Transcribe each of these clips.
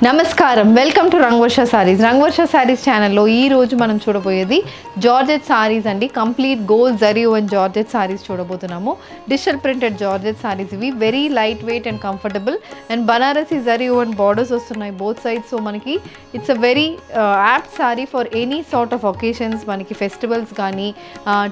నమస్కారం welcome to Rangavarsha saris ఛానల్లో ఈ రోజు మనం చూడబోయేది జార్జెట్ సారీస్ అండి. Complete gold zari woven georgette saris చూడబోతున్నాము. డిజిటల్ ప్రింటెడ్ జార్జెట్ సారీస్ ఇవి very light weight and comfortable and Banarasi zari woven borders వస్తున్నాయి బోత్ సైడ్స్. సో మనకి it's a very apt sari for any sort of occasions. మనకి ఫెస్టివల్స్ కానీ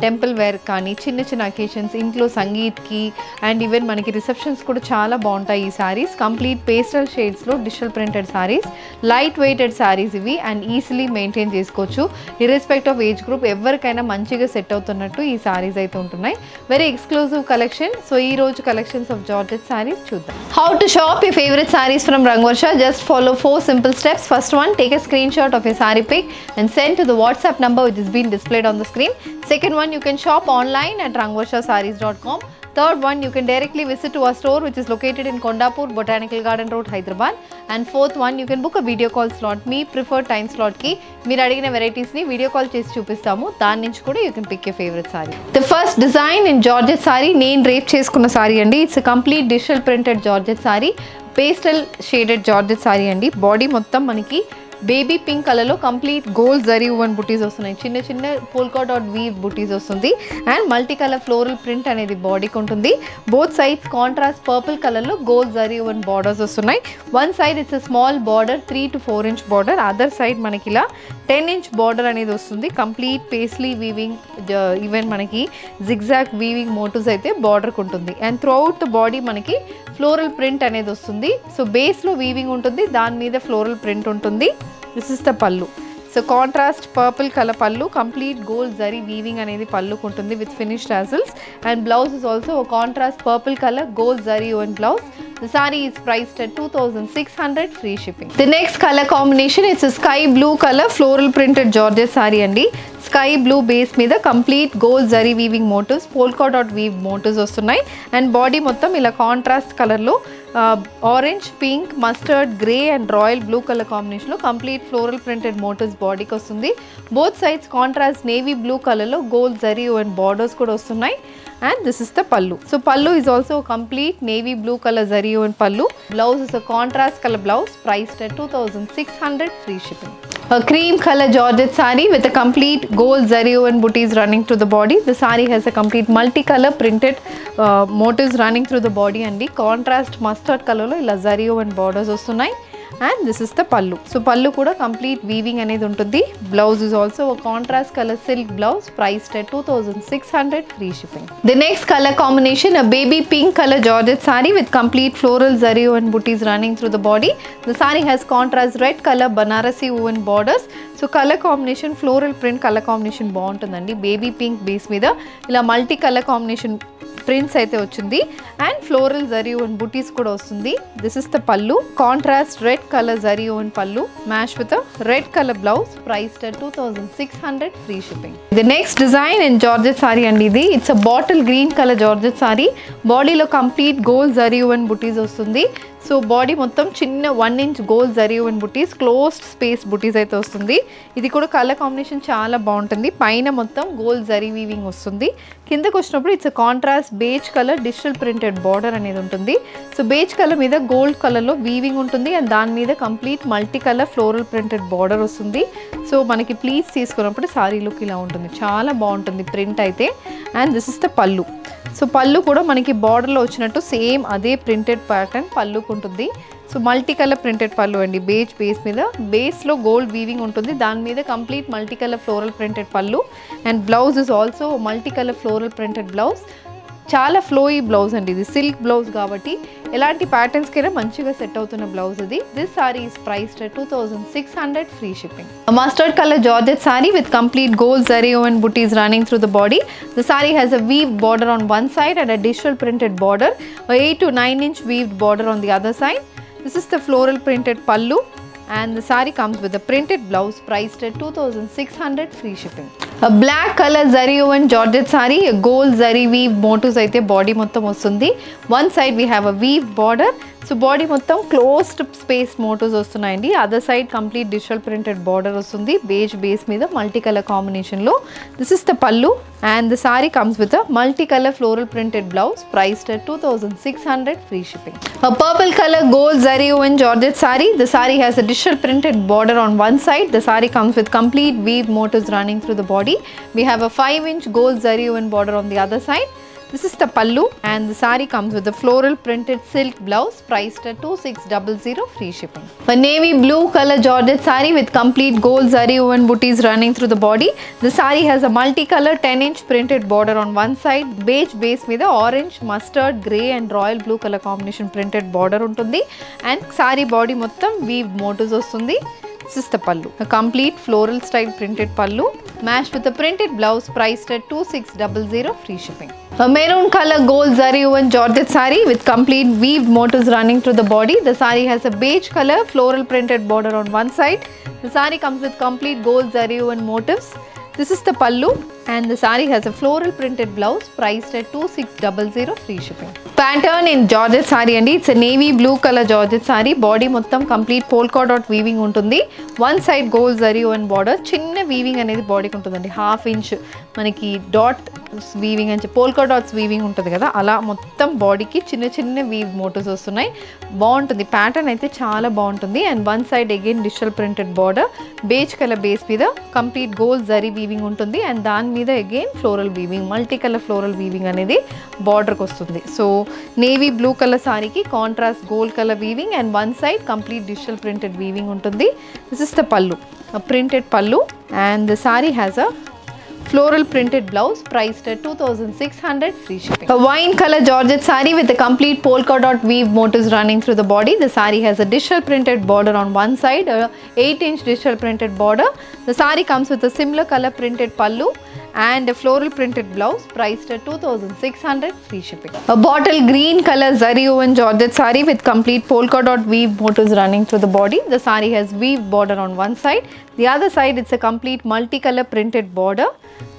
టెంపుల్ వేర్ కానీ చిన్న చిన్న అకేషన్స్ ఇంట్లో సంగీత్కి అండ్ ఈవెన్ మనకి రిసెప్షన్స్ కూడా చాలా బాగుంటాయి ఈ సారీస్. కంప్లీట్ పేస్టల్ షేడ్స్లో digital printed saris, light weighted saris ఇవి అండ్ ఈజీలీ మెయింటైన్ చేసుకోవచ్చు. ఇర్రెస్పెక్ట్ ఆఫ్ ఏజ్ గ్రూప్ ఎవరికైనా మంచిగా సెట్ అవుతున్నట్టు ఈ సారీస్ అయితే ఉంటున్నాయి. Very exclusive collection. సో ఈ రోజు కలెక్షన్స్ ఆఫ్ జార్జెట్ సారీస్ చూద్దాం. How to shop your favorite sarees from Rangvarsha? Just follow 4 simple steps. First one, take a screenshot of your saree pic and send to the WhatsApp number which is being displayed on the screen. Second one, you can shop online at rangvarshasarees.com. Third one, you can directly visit to our store which is located in Kondapur, Botanical Garden Road, Hyderabad. And fourth one, you can book a video call slot. Me preferred time slot ki meer adigina varieties ni video call chesi chupistamu. Dani nunchi kuda you can pick your favorite saree. The first design in Georgette saree nenu drape cheskunna saree andi. It's a complete digital printed Georgette saree. Pastel shaded Georgette saree andi. Body mottam maniki baby pink కలర్లో complete gold zari woven బుటీస్ వస్తున్నాయి. చిన్న చిన్న polka dot weave బుటీస్ వస్తుంది and multi colour floral print అనేది బాడీకి ఉంటుంది. Both sides contrast purple కలర్లో gold zari woven borders వస్తున్నాయి. One side it's small border 3 to 4 inch border, other side మనకి ఇలా 10 inch బార్డర్ అనేది వస్తుంది. కంప్లీట్ పేస్లీ వీవింగ్ ఈవెన్ మనకి జిగ్జాగ్ వీవింగ్ మోటివ్స్ అయితే బార్డర్కి ఉంటుంది and through out the body మనకి ఫ్లోరల్ ప్రింట్ అనేది వస్తుంది. సో బేస్లో వీవింగ్ ఉంటుంది, దాని మీద ఫ్లోరల్ ప్రింట్ ఉంటుంది. This is the pallu. So contrast purple colour pallu, complete gold zari weaving అనేది పల్లుకు ఉంటుంది with finished tassels and blouse is also contrast purple colour gold zari woven blouse. The saree is priced at 2600 free shipping. The next color combination is a sky blue color floral printed Georgette saree andi. Sky blue base మీద complete gold zari weaving motifs, polka dot weave motifs వస్తున్నాయి and body మొత్తం ఇలా contrast కలర్లో orange, pink, mustard, grey and royal blue colour కాంబినేషన్లో complete floral printed motifs బాడీకి వస్తుంది. Both sides contrast navy blue కలర్లో gold zari and borders కూడా వస్తున్నాయి and this is the pallu. So pallu is also a complete navy blue color zari and pallu. Blouse is a contrast color blouse priced at 2600 free shipping. A cream color Georgette saree with a complete gold zari and booties running through the body. The saree has a complete multicolor printed motifs running through the body and the contrast mustard color lo ila zari and borders vastunnai. And this is the pallu. So pallu kuda complete weaving అనేది ఉంటుంది. Blouse is also a contrast color silk blouse priced at 2600 free shipping. The next color combination, a baby pink color Georgette saree with complete floral zari and booties running through the body. The saree has contrast red color Banarasi woven borders. So color combination floral print color combination బాగుంటుందండి. Baby pink base మీద ఇలా multi colour combination prints అయితే వచ్చింది and floral zari woven butis కూడా వస్తుంది. This is the pallu, contrast red colour zari woven pallu match with red colour blouse priced at 2600 free shipping. The next design in georgette sari అండి. ఇది it's a bottle green colour georgette sari. బాడీలో complete gold zari woven butis వస్తుంది. So body మొత్తం చిన్న 1 inch gold zari woven butis, closed space butis అయితే వస్తుంది. ఇది కూడా కలర్ కాంబినేషన్ చాలా బాగుంటుంది. పైన మొత్తం గోల్డ్ జరీ వీవింగ్ వస్తుంది. కిందకు వచ్చినప్పుడు it's contrast beige colour digital printed border అనేది ఉంటుంది. సో బేజ్ కలర్ మీద గోల్డ్ కలర్లో వీవింగ్ ఉంటుంది అండ్ దాని మీద complete multi colour floral printed border వస్తుంది. సో మనకి ప్లీట్స్ తీసుకున్నప్పుడు సారీ లుక్ ఇలా ఉంటుంది, చాలా బాగుంటుంది ప్రింట్ అయితే. And this is the pallu. So పళ్ళు కూడా మనకి బార్డర్లో వచ్చినట్టు సేమ్ అదే ప్రింటెడ్ ప్యాటర్న్ పళ్ళుకు ఉంటుంది. సో మల్టీ కలర్ ప్రింటెడ్ పళ్ళు అండి. బేజ్ బేస్ మీద బేస్లో గోల్డ్ వీవింగ్ ఉంటుంది, దాని మీద complete multi colour floral printed pallu and blouse is also multi colour floral printed blouse. చాలా ఫ్లోయీ బ్లౌజ్ అండి. ఇది సిల్క్ బ్లౌజ్ కాబట్టి ఎలాంటి ప్యాటర్న్స్కైనా మంచిగా సెట్ అవుతున్న బ్లౌజ్ ఇది. This sorry is priced at 2600 free shipping. A mustard color Georgette saree with complete gold zari and booties running through the body. The saree has a weaved border on one side and a digital printed border, a 8 to 9 inch weaved border on the other side. This is the floral printed pallu and the saree comes with a printed blouse priced at 2600 free shipping. A black color zari woven Georgette saree, a gold zari weave motifs అయితే body మొత్తం వస్తుంది. One side we have a weave border. So body మొత్తం closed space motifs వస్తున్నాయండి. Other side complete digital printed border వస్తుంది beige base మీద multi colour కాంబినేషన్లో. This is the పల్లు and the saree comes with a multicolor floral printed blouse priced at 2600 free shipping. A purple color gold zari woven georgette saree. The saree has a digital printed border on one side. The saree comes with complete weave motifs running through the body. We have a 5-inch gold zari woven border on the other side. This is the pallu and the saree comes with a floral printed silk blouse priced at 2600 free shipping. A navy blue color georgette saree with complete gold zari woven booties running through the body. The saree has a multicolor 10-inch printed border on one side. Beige base with a orange, mustard, grey and royal blue color combination printed border untundi. And saree body mottam weave motifs vastundi. This is the pallu. A complete floral style printed pallu matched with a printed blouse priced at 2600 free shipping. A maroon color gold zari woven georgette saree with complete weaved motifs running through the body. The saree has a beige color floral printed border on one side. The saree comes with complete gold zari woven motifs. This is the pallu and the saree has a floral printed blouse priced at 2600 free shipping. Pattern in georgette saree andi. It's a navy blue color georgette saree. Body mottam complete polka dot weaving untundi. One side gold zari woven border. Chinna weaving anedi body ki untundandi. 1/2 inch manaki dot weaving and polka dots weaving untadi kada. Ala mottam body ki chinna chinna weave motifs vastunayi. Baguntundi. Pattern aithe chaala baguntundi and one side again digital printed border. Beige color base మీద complete gold zari weaving ఉంటుంది and దాని మీద again floral weaving multi colour floral weaving అనేది బార్డర్కి వస్తుంది. So navy blue colour సారీకి contrast gold colour weaving and one side complete digital printed weaving ఉంటుంది. This is the pallu, printed pallu and the saree has a floral printed blouse priced at 2600 free shipping. A wine color georgette saree with a complete polka dot weave motifs running through the body. The saree has a digital printed border on one side, a 8-inch digital printed border. The saree comes with a similar color printed pallu and a floral printed blouse priced at 2600 free shipping. A bottle green color zari woven georgette saree with complete polka dot weave motifs running through the body. The saree has weave border on one side. The other side it's a complete multicolor printed border.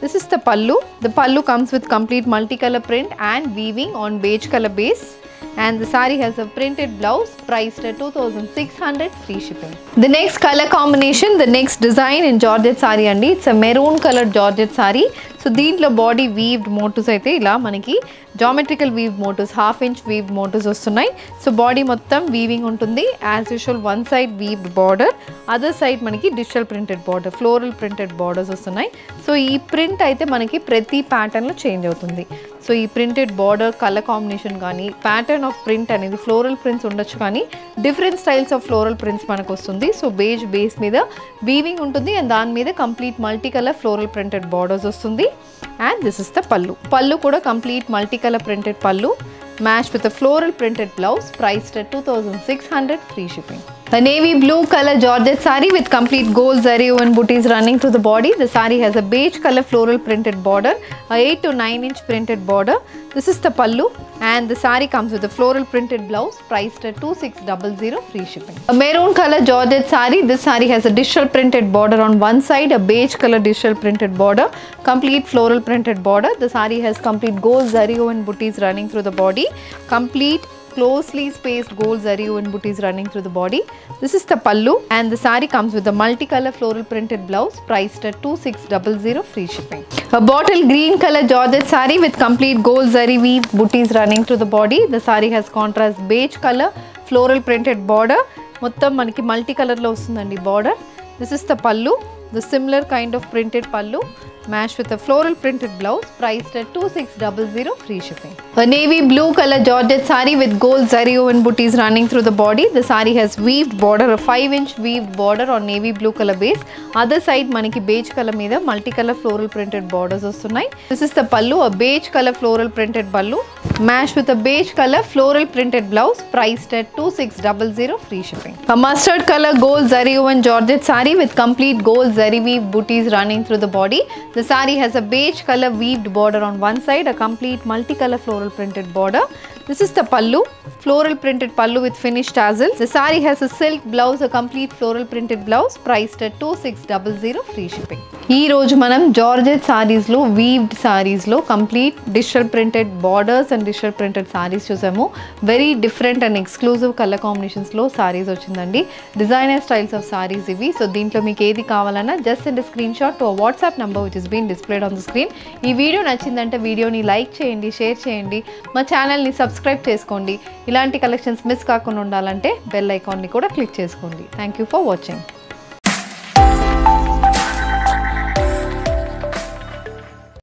This is the pallu. The pallu comes with complete multicolor print and weaving on beige color base. And the saree has a printed blouse priced at 2600 free shipping. The next color combination, the next design in georgette saree andi. It's a maroon colored georgette saree. So దీంట్లో body weaved motifs అయితే ఇలా మనకి geometrical weave motifs 1/2 inch weave motifs వస్తున్నాయి. So body మొత్తం weaving ఉంటుంది. As usual one side weaved border, other side మనకి digital printed border, floral printed borders వస్తున్నాయి. So ఈ ప్రింట్ అయితే మనకి ప్రతి ప్యాటర్న్లో చేంజ్ అవుతుంది. సో ఈ ప్రింటెడ్ బార్డర్ కలర్ కాంబినేషన్ కానీ ప్యాటర్న్ ఆఫ్ ప్రింట్ అనేది ఫ్లోరల్ ప్రింట్స్ ఉండొచ్చు కానీ different styles of floral prints మనకు వస్తుంది. సో బేజ్ బేస్ మీద వీవింగ్ ఉంటుంది అండ్ దాని మీద complete multi colour floral printed borders వస్తుంది. And this is the pallu. Pallu kuda complete multicolor printed pallu matched with a floral printed blouse priced at 2600 free shipping. A navy blue color georgette saree with complete gold zari woven booties running through the body. The saree has a beige color floral printed border, a 8 to 9 inch printed border. This is the pallu and the saree comes with a floral printed blouse priced at 2600 free shipping. A maroon color georgette saree. This saree has a digital printed border on one side, a beige color digital printed border, complete floral printed border. The saree has complete gold zari woven booties running through the body, complete closely spaced gold zari woven booties running through the body. This is the pallu and the saree comes with a multicolor floral printed blouse priced at 2600 free shipping. A bottle green color georgette saree with complete gold zari weave booties running through the body. The saree has contrast beige color floral printed border. మొత్తం మనకి multi కలర్లో వస్తుందండి border. This is the పల్లు, the similar kind of printed పల్లు matched with a floral printed blouse priced at 2600 free shipping. A navy blue color georgette saree with gold zari woven booties running through the body. The saree has weaved border, a 5 inch weaved border on navy blue color base. Other side manaki beige color మీద multicolor floral printed borders వస్తున్నాయి. This is the pallu, a beige color floral printed pallu matched with a beige color floral printed blouse priced at 2600 free shipping. A mustard color gold zari woven georgette saree with complete gold zari weave booties running through the body. The saree has a beige color weaved border on one side, a complete multicolor floral printed border. This is the pallu, floral printed pallu with finished tassels. The saree has a silk blouse, a complete floral printed blouse priced at 2600 free shipping. ఈ రోజు మనం georgette సారీస్లో weaved సారీస్లో complete digital printed borders and digital printed saris చూసాము. Very different and exclusive colour కాంబినేషన్స్లో సారీస్ వచ్చిందండి. Designer styles of saris ఇవి. So దీంట్లో మీకు ఏది కావాలన్నా just send screenshot to WhatsApp number which is been displayed on the screen. ఈ వీడియో నచ్చిందంటే వీడియోని లైక్ చేయండి, షేర్ చేయండి, మా ఛానల్ని సబ్స్క్రైబ్ చేసుకోండి. ఇలాంటి కలెక్షన్స్ మిస్ కాకుండా ఉండాలంటే బెల్ ఐకాన్ని కూడా క్లిక్ చేసుకోండి. Thank you for watching.